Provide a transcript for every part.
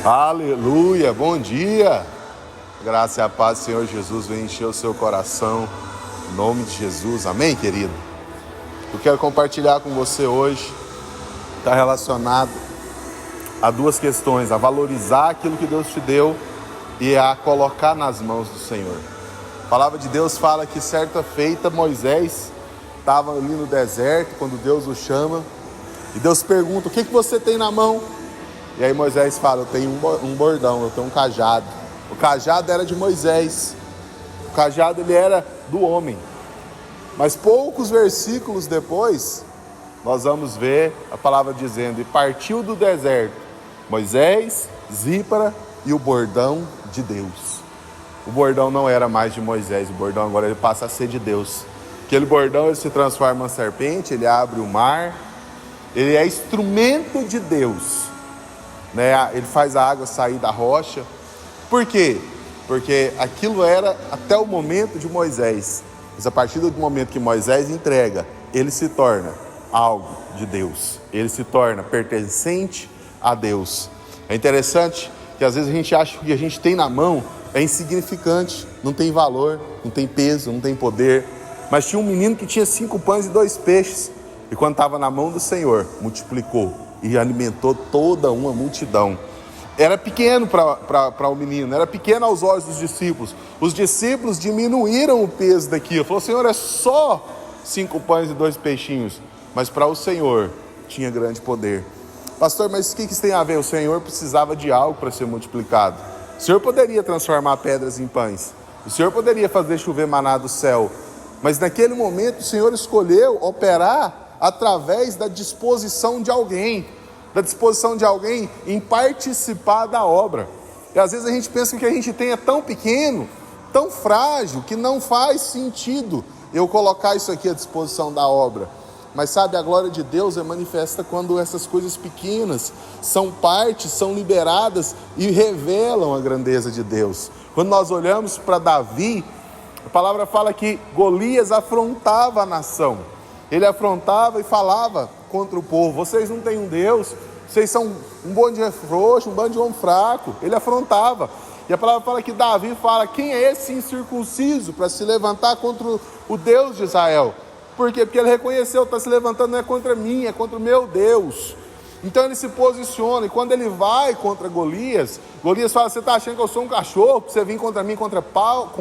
Aleluia, bom dia. Graça e a paz do Senhor Jesus vem encher o seu coração, em nome de Jesus, amém, querido? Eu quero compartilhar com você hoje, está relacionado a duas questões: a valorizar aquilo que Deus te deu e a colocar nas mãos do Senhor. A palavra de Deus fala que certa feita Moisés estava ali no deserto, quando Deus o chama, e Deus pergunta: o que você tem na mão? E aí Moisés fala: eu tenho um bordão, eu tenho um cajado. O cajado era de Moisés, o cajado ele era do homem. Mas poucos versículos depois, nós vamos ver a palavra dizendo: e partiu do deserto Moisés, Zípora e o bordão de Deus. O bordão não era mais de Moisés, o bordão agora ele passa a ser de Deus. Aquele bordão ele se transforma em uma serpente, ele abre o mar, ele é instrumento de Deus, né? Ele faz a água sair da rocha. Por quê? Porque aquilo era até o momento de Moisés. Mas a partir do momento que Moisés entrega, ele se torna algo de Deus. Ele se torna pertencente a Deus. É interessante que às vezes a gente acha que o que a gente tem na mão é insignificante, não tem valor, não tem peso, não tem poder. Mas tinha um menino que tinha 5 pães e 2 peixes. E quando estava na mão do Senhor, multiplicou e alimentou toda uma multidão. Era pequeno para o menino, era pequeno aos olhos dos discípulos. Os discípulos diminuíram o peso daquilo. Falou: Senhor, é só 5 pães e 2 peixinhos. Mas para o Senhor tinha grande poder. Pastor, mas o que isso tem a ver? O Senhor precisava de algo para ser multiplicado. O Senhor poderia transformar pedras em pães. O Senhor poderia fazer chover maná do céu. Mas naquele momento o Senhor escolheu operar através da disposição de alguém. Da disposição de alguém em participar da obra. E às vezes a gente pensa que o que a gente tem é tão pequeno, tão frágil, que não faz sentido eu colocar isso aqui à disposição da obra. Mas sabe, a glória de Deus é manifesta quando essas coisas pequenas são parte, são liberadas e revelam a grandeza de Deus. Quando nós olhamos para Davi, a palavra fala que Golias afrontava a nação. Ele afrontava e falava contra o povo: vocês não têm um Deus, vocês são um bando de frouxo, um bando de homem fraco. Ele afrontava. E a palavra fala que Davi fala: quem é esse incircunciso para se levantar contra o Deus de Israel? Por quê? Porque ele reconheceu: está se levantando não é contra mim, é contra o meu Deus. Então ele se posiciona, e quando ele vai contra Golias, Golias fala: você está achando que eu sou um cachorro, para você vir contra mim com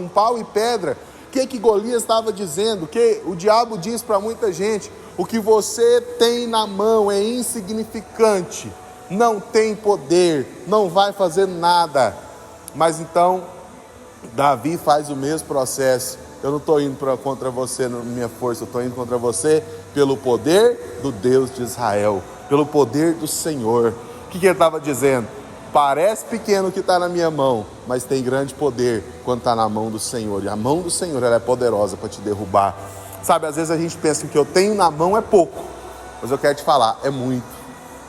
pau e pedra? O que Golias estava dizendo? Que o diabo diz para muita gente: o que você tem na mão é insignificante, não tem poder, não vai fazer nada. Mas então Davi faz o mesmo processo: eu não estou indo contra você na minha força, eu estou indo contra você pelo poder do Deus de Israel, pelo poder do Senhor. O que ele estava dizendo? Parece pequeno o que está na minha mão, mas tem grande poder quando está na mão do Senhor. E a mão do Senhor ela é poderosa para te derrubar. Sabe, às vezes a gente pensa que o que eu tenho na mão é pouco, mas eu quero te falar, é muito.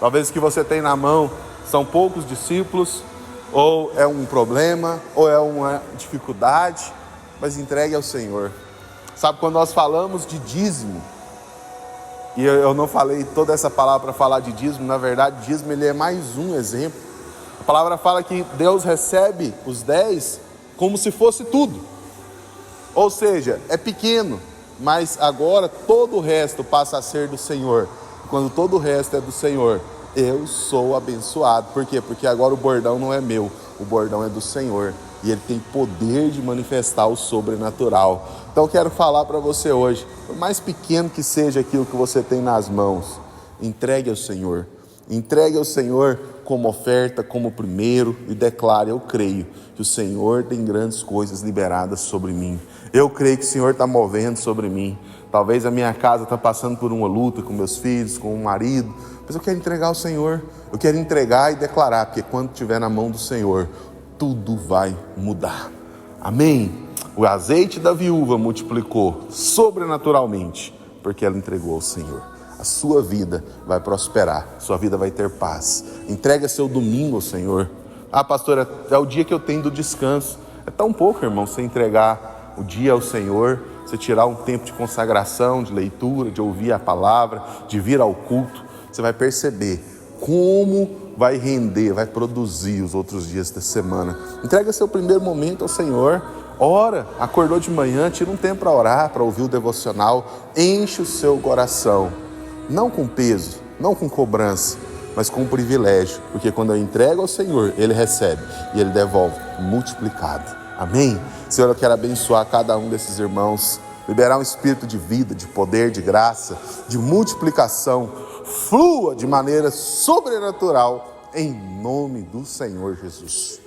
Talvez o que você tem na mão são poucos discípulos, ou é um problema, ou é uma dificuldade, mas entregue ao Senhor. Sabe, quando nós falamos de dízimo, e eu não falei toda essa palavra para falar de dízimo, na verdade, dízimo ele é mais um exemplo. A palavra fala que Deus recebe os 10 como se fosse tudo. Ou seja, é pequeno, mas agora todo o resto passa a ser do Senhor. Quando todo o resto é do Senhor, eu sou abençoado. Por quê? Porque agora o bordão não é meu, o bordão é do Senhor. E ele tem poder de manifestar o sobrenatural. Então eu quero falar para você hoje: por mais pequeno que seja aquilo que você tem nas mãos, entregue ao Senhor. Entregue ao Senhor como oferta, como primeiro, e declare: eu creio que o Senhor tem grandes coisas liberadas sobre mim. Eu creio que o Senhor está movendo sobre mim. Talvez a minha casa está passando por uma luta com meus filhos, com o marido, mas eu quero entregar ao Senhor. Eu quero entregar e declarar, porque quando estiver na mão do Senhor, tudo vai mudar. Amém? O azeite da viúva multiplicou sobrenaturalmente, porque ela entregou ao Senhor. A sua vida vai prosperar, sua vida vai ter paz. Entrega seu domingo ao Senhor. Ah, pastor, é o dia que eu tenho do descanso. É tão pouco, irmão, você entregar o dia ao Senhor, você tirar um tempo de consagração, de leitura, de ouvir a palavra, de vir ao culto. Você vai perceber como vai render, vai produzir os outros dias da semana. Entrega seu primeiro momento ao Senhor. Ora, acordou de manhã, tira um tempo para orar, para ouvir o devocional. Enche o seu coração, não com peso, não com cobrança, mas com privilégio. Porque quando eu entrego ao Senhor, Ele recebe e Ele devolve multiplicado. Amém? Senhor, eu quero abençoar cada um desses irmãos, liberar um espírito de vida, de poder, de graça, de multiplicação, flua de maneira sobrenatural, em nome do Senhor Jesus.